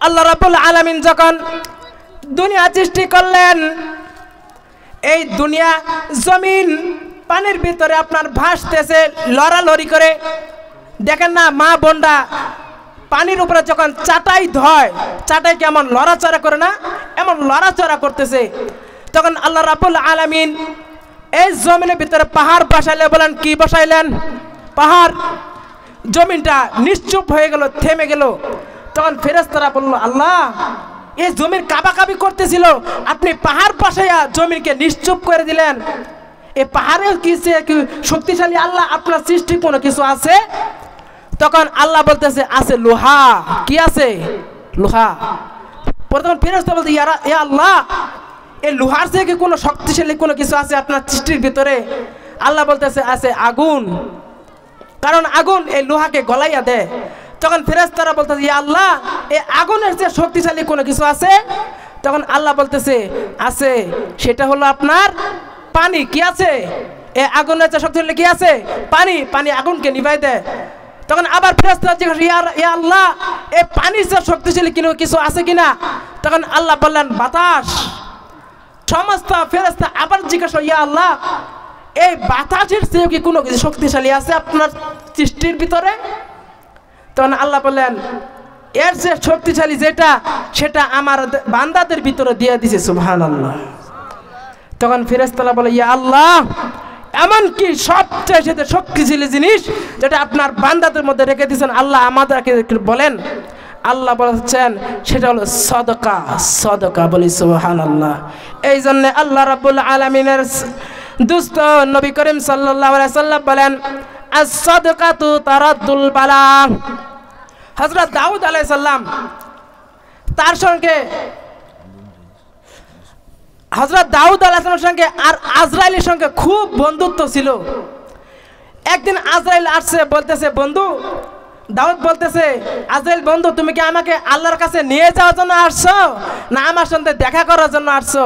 আল্লাহ রাব্বুল আলামিন যখন দুনিয়া সৃষ্টি করলেন, এই দুনিয়া জমিন পানির ভিতরে আপনার ভাসতেছে লড়ালড়ি করে। দেখেন না মা বোনরা পানির উপরে যখন চাটাই ধয়, চাটাই কেমন লড়াচড়া করে না, এমন লড়াচড়া করতেছে। তখন আল্লাহ রাব্বুল আলামিন এই জমিনের ভিতরে পাহাড় বসাইলে, বলেন কি বসাইলেন? পাহাড়। জমিনটা নিশ্চুপ হয়ে গেল, থেমে গেল। তখন ফেরেশতারা বলল, আল্লাহ এই জমির কাবাকাবি করতেছিল, আপনি পাহাড় বসাইয়া জমিনকে নিশ্চুপ করে দিলেন। এই পাহাড়ের কি শক্তিশালী আল্লাহ, আপনার সৃষ্টি কোনো কিছু আছে? তখন আল্লাহ বলতেছে আছে লোহা। কি আছে? লোহা। তখন ফেরেশতা বলতে, ইয়া আল্লাহ এই লোহার থেকে কি কোনো শক্তিশালী কোনো কিছু আছে আপনার সৃষ্টির ভিতরে? আল্লাহ বলতেছে আছে আগুন, কারণ আগুন এই লোহাকে গলাইয়া দেয়। তখন ফেরেশতারা বলতেছে, ইয়া আল্লাহ এই আগুনের যে শক্তিশালী কোনো কিছু আছে? তখন আল্লাহ বলতেছে আছে, সেটা হলো আপনার পানি। কি আছে? এই আগুনের যে শক্তিশালী কি আছে? পানি। পানি আগুনকে নিভাই দেয়। তখন আবার ফেরেশতারা জিজ্ঞাসা, ইয়া আল্লাহ এই পানির যে শক্তিশালী কিছু আছে কিনা? তখন আল্লাহ বললেন বাতাস। সমস্ত ফেরেশতা আবার জিজ্ঞাসা, ইয়া আল্লাহ এই বাতাসের চেয়েও কি কোনো কিছু শক্তিশালী আছে আপনার সৃষ্টির ভিতরে? তখন আল্লাহ বললেন এর যে শক্তিশালী যেটা, সেটা আমার বান্দাদের ভিতরে দিয়ে দিয়েছে। সুবহানাল্লাহ। তখন ফেরেশতারা বলে, ইয়া আল্লাহ এমন কি সবচেয়ে শক্তিশালী জিনিস যেটা আপনার বান্দাদের মধ্যে রেখে দিয়েছেন, আল্লাহ আমাদেরকে বলেন। আল্লাহ বলছেন সেটা হলো সদকা। সদকা। বলি সুবহানাল্লাহ। এই জন্য আল্লাহ রাব্বুল আলামিনের দুষ্ট নবী করিম সাল্লাল্লাহু আলাইহি সাল্লাম বলেন আস-সাদকাতু তারাদ্দুল বালা। হযরত দাউদ আলাইহিস সালাম তার সঙ্গে হযরত দাউদ আলাইহিস সালামের সঙ্গে আর আজরাইলের সঙ্গে খুব বন্ধুত্ব ছিল। একদিন আজরাইল আসছে, বলতেছে বন্ধু, দাউদ বলতেছে আজরাইল বন্ধু তুমি কি আমাকে আল্লাহর কাছে নিয়ে যাওয়ার জন্য আসছো না আমার সঙ্গে দেখা করার জন্য আসছো?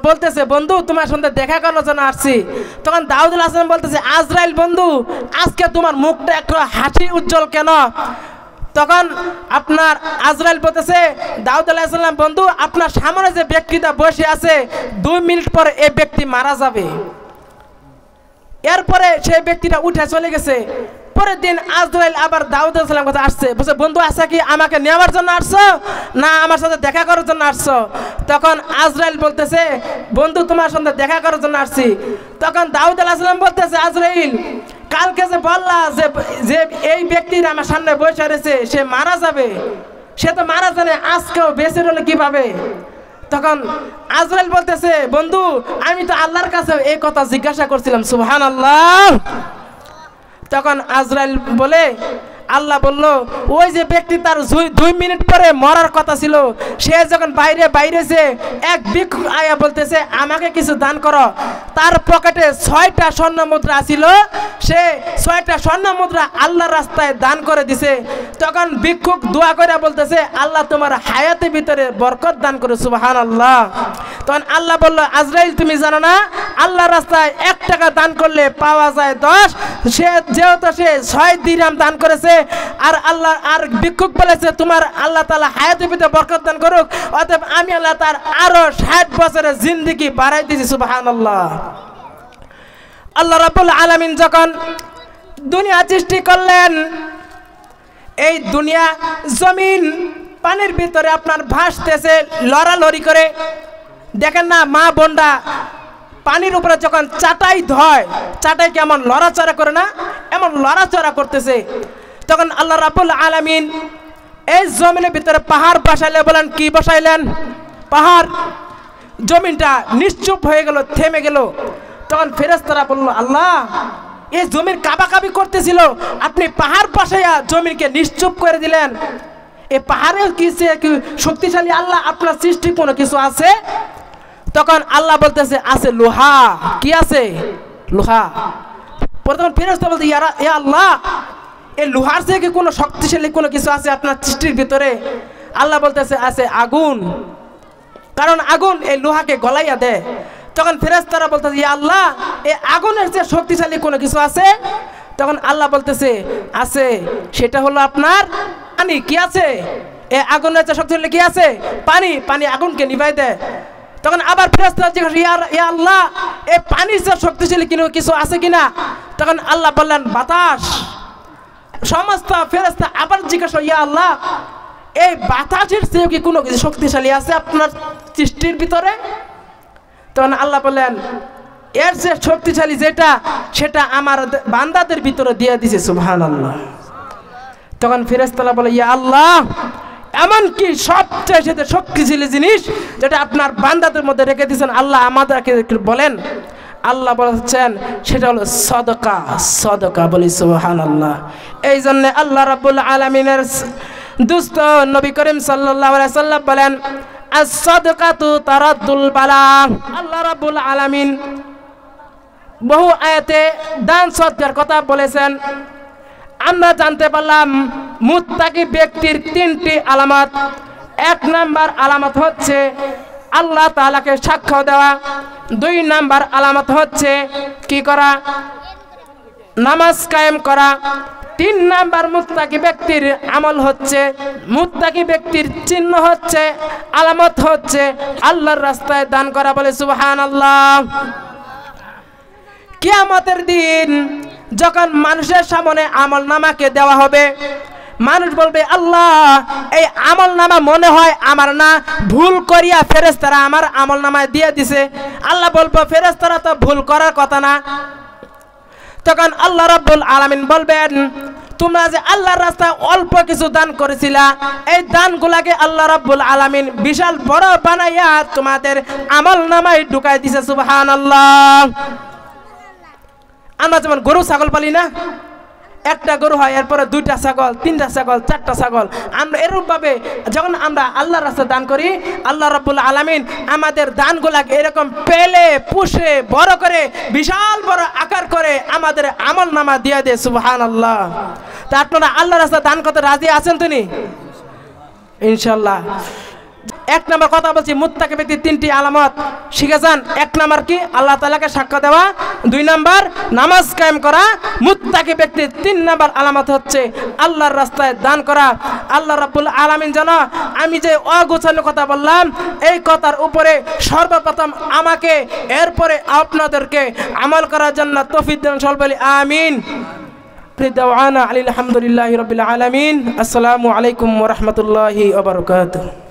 বলতেছে বন্ধু তোমার সঙ্গে দেখা করার জন্য আসছি। তখন দাউদ আলাইহিস সালাম বলতেছে আজরাইল বন্ধু আজকে তোমার মুখটা একটু হাসি উজ্জ্বল কেন? তখন আপনার আজরাইল বলতেছে দাউদ আলাইহিস সালাম বন্ধু আপনার সামনে যে ব্যক্তিটা বসে আছে 2 মিনিট পরে এই ব্যক্তি মারা যাবে। এরপরে সেই ব্যক্তিটা উঠে চলে গেছে। পরের দিন আজরাইল আবার দাউদ আলাইহিস সালাম কাছে আসছে, বলছে বন্ধু আচ্ছা কি আমাকে নেওয়ার জন্য আসছো না আমার সাথে দেখা করার জন্য আসছো? তখন আজরাইল বলতেছে বন্ধু তোমার সঙ্গে দেখা করার জন্য আসছি। তখন দাউদ আলাইহিস সালাম বলতেছে আজরাইল কালকে যে বললা যে এই ব্যক্তির আমার সামনে বসে রয়েছে সে মারা যাবে, সে তো মারা জানে, আজকেও বেঁচে রইল কিভাবে? তখন আজরাইল বলতেছে বন্ধু আমি তো আল্লাহর কাছে এই কথা জিজ্ঞাসা করছিলাম। সুবহানাল্লাহ। তখন আজরাইল বলে আল্লাহ বলল ওই যে ব্যক্তি তার 2 মিনিট পরে মরার কথা ছিল, সে যখন বাইরেছে এক ভিক্ষুক আয়া বলতেছে আমাকে কিছু দান করো। তার পকেটে 6টা স্বর্ণ মুদ্রা ছিল, সে 6টা স্বর্ণ মুদ্রা আল্লাহর রাস্তায় দান করে দিছে। তখন ভিক্ষুক দোয়া করে বলতেছে আল্লাহ তোমার হায়াতের ভিতরে বরকত দান করে। সুবহানাল্লাহ। তখন আল্লাহ বলল আজরাইল তুমি জানো না আল্লাহর রাস্তায় 1 টাকা দান করলে পাওয়া যায় 10। সে যেহেতু সে 6 দিরহাম দান করেছে আর আল্লাহ আর ভিক্ষুক বলেছে তোমার আল্লাহ তাআলা হায়াতের ভিতরে বরকত দান করুক, অতএব আমি আল্লাহ তার আরো 60 বছরের জিন্দেগি বাড়াই দিয়েছি। সুবহানাল্লাহ। আল্লাহ রাব্বুল আলামিন যখন দুনিয়া সৃষ্টি করলেন, এই দুনিয়া জমিন পানির ভিতরে আপনার ভাসতেছে লড়ালড়ি করে। দেখেন না মা বোনরা পানির উপরে যখন চাটাই ধয়, চাটাই কেমন লড়াচড়া করে না, এমন লড়াচড়া করতেছে। তখন আল্লাহ রাব্বুল আলামিন এই জমিনের ভিতরে পাহাড় বসাইলে, বলেন কি বসাইলেন? পাহাড়। জমিনটা নিশ্চুপ হয়ে গেল, থেমে গেল। তখন ফেরেশতারা বলল আল্লাহ এই জমির কাবাকাবি করতেছিল, আপনি পাহাড় বসাইয়া জমিনকে নিশ্চুপ করে দিলেন। এই পাহাড়ের কি শক্তিশালী আল্লাহ, আপনার সৃষ্টি কোনো কিছু আছে? তখন আল্লাহ বলতেছে আছে লোহা। কি আছে? লোহা। তখন ফেরেশতা বলতে, ইয়া আল্লাহ এই লোহার থেকে কোনো শক্তিশালী কোনো কিছু আছে আপনার সৃষ্টির ভিতরে? আল্লাহ বলতেছে আছে আগুন, কারণ আগুন এই লোহাকে গলাইয়া দেয়। তখন ফেরেশতারা বলতেছে ইয়া আল্লাহ এই আগুনের যে শক্তিশালী কোনো কিছু আছে? তখন আল্লাহ বলতেছে আছে, সেটা হলো আপনার পানি। কি আছে? এই আগুনের যে শক্তিশালী কি আছে? পানি। পানি আগুনকে নিভাই দেয়। তখন আবার ফেরেশতারা জিজ্ঞাসা, ইয়া আল্লাহ, এই পানির যে শক্তিশালী কিছু আছে কিনা? তখন আল্লাহ বললেন বাতাস। সমস্ত ফেরেশতা আবার জিজ্ঞাসা, ইয়া আল্লাহ, এই বাতাসের চেয়েও কি কোনো কিছু শক্তিশালী আছে আপনার সৃষ্টির ভিতরে? তখন আল্লাহ বললেন, এর যে শক্তিশালী যেটা, সেটা আমার বান্দাদের ভিতরে দিয়ে দিয়েছে। সুবহানাল্লাহ। তখন ফেরেশতারা বলে, ইয়া আল্লাহ, এমনকি সবচেয়ে শক্তিশালী জিনিস যেটা আপনার বান্দাদের মধ্যে রেখে দিয়েছেন, আল্লাহ আমাদেরকে বলেন। আল্লাহ বলছেন সেটা হলো সদকা। সদকা বলি সুবহানাল্লাহ। এই জন্য আল্লাহ রাব্বুল আলামিনের দুস্থ নবী করিম সাল্লাল্লাহু আলাইহি ওয়াসাল্লাম বলেন, আস-সাদকাতু তারাদ্দুল বালা। আল্লাহ রাব্বুল আলামিন বহু আয়াতে দান সদকার কথা বলেছেন। আমরা জানতে পারলাম মুত্তাকি ব্যক্তির 3টি আলামত। 1 নাম্বার আলামত হচ্ছে আল্লাহ তাআলাকে সাক্ষ্য দেওয়া। 2 নাম্বার আলামত হচ্ছে কি করা? নামাজ কায়েম করা। 3 নাম্বার মুত্তাকি ব্যক্তির আমল হচ্ছে, মুত্তাকি ব্যক্তির চিহ্ন হচ্ছে, আলামত হচ্ছে আল্লাহর রাস্তায় দান করা। বলে সুবহানাল্লাহ। কিয়ামতের দিন যখন মানুষের সামনে আমল নামাকে দেওয়া হবে, মানুষ বলবে, আল্লাহ, এই আমল নামা মনে হয় আমার না, ভুল করিয়া ফেরেশতারা আমার আমল নামায় দিয়ে দিছে। আল্লাহ বলবো, ফেরেশতারা তো ভুল করার কথা না। তখন আল্লাহ রাব্বুল আলামিন বলবেন, তোমরা যে আল্লাহর রাস্তায় অল্প কিছু দান করেছিলা, এই দানগুলাকে আল্লাহ রাব্বুল আলামিন বিশাল বড় বানাইয়া তোমাদের আমল নামায় ঢুকাই দিছে। সুবহানাল্লাহ। আমরা যেমন গরু ছাগল পালি না, একটা গরু হয়, এরপরে 2টা ছাগল, 3টা ছাগল, 4টা ছাগল। আমরা এরকমভাবে যখন আমরা আল্লাহর রাস্তায় দান করি, আল্লাহ রাব্বুল আলামিন আমাদের দানগুলাকে এরকম পেলে পুষে বড় করে বিশাল বড় আকার করে আমাদের আমল নামা দিয়ে দেয়। সুবহানাল্লাহ। তা আপনারা আল্লাহর রাস্তায় দান করতে রাজি আছেন তো? ইনশাআল্লাহ। 1 নাম্বার কথা বলছি, মুত্তাকি ব্যক্তির 3টি আলামত শিখে যান। 1 নাম্বার কি? আল্লাহ তাআলাকে সাক্ষ্য দেওয়া। 2 নাম্বার নামাজ কায়েম করা। মুত্তাকি ব্যক্তির 3 নাম্বার আলামত হচ্ছে আল্লাহর রাস্তায় দান করা। আল্লাহ রাব্বুল আলামিন যেন আমি যে অগোছালো কথা বললাম, এই কথার উপরে সর্বপ্রথম আমাকে, এরপরে আপনাদেরকে আমল করার জন্য তৌফিক দান বলি আমিন। দাওয়ানা আলহামদুলিল্লাহি রাব্বিল আলামিন। আসসালামু আলাইকুম ওয়া রাহমাতুল্লাহি ওয়া বারাকাতুহু।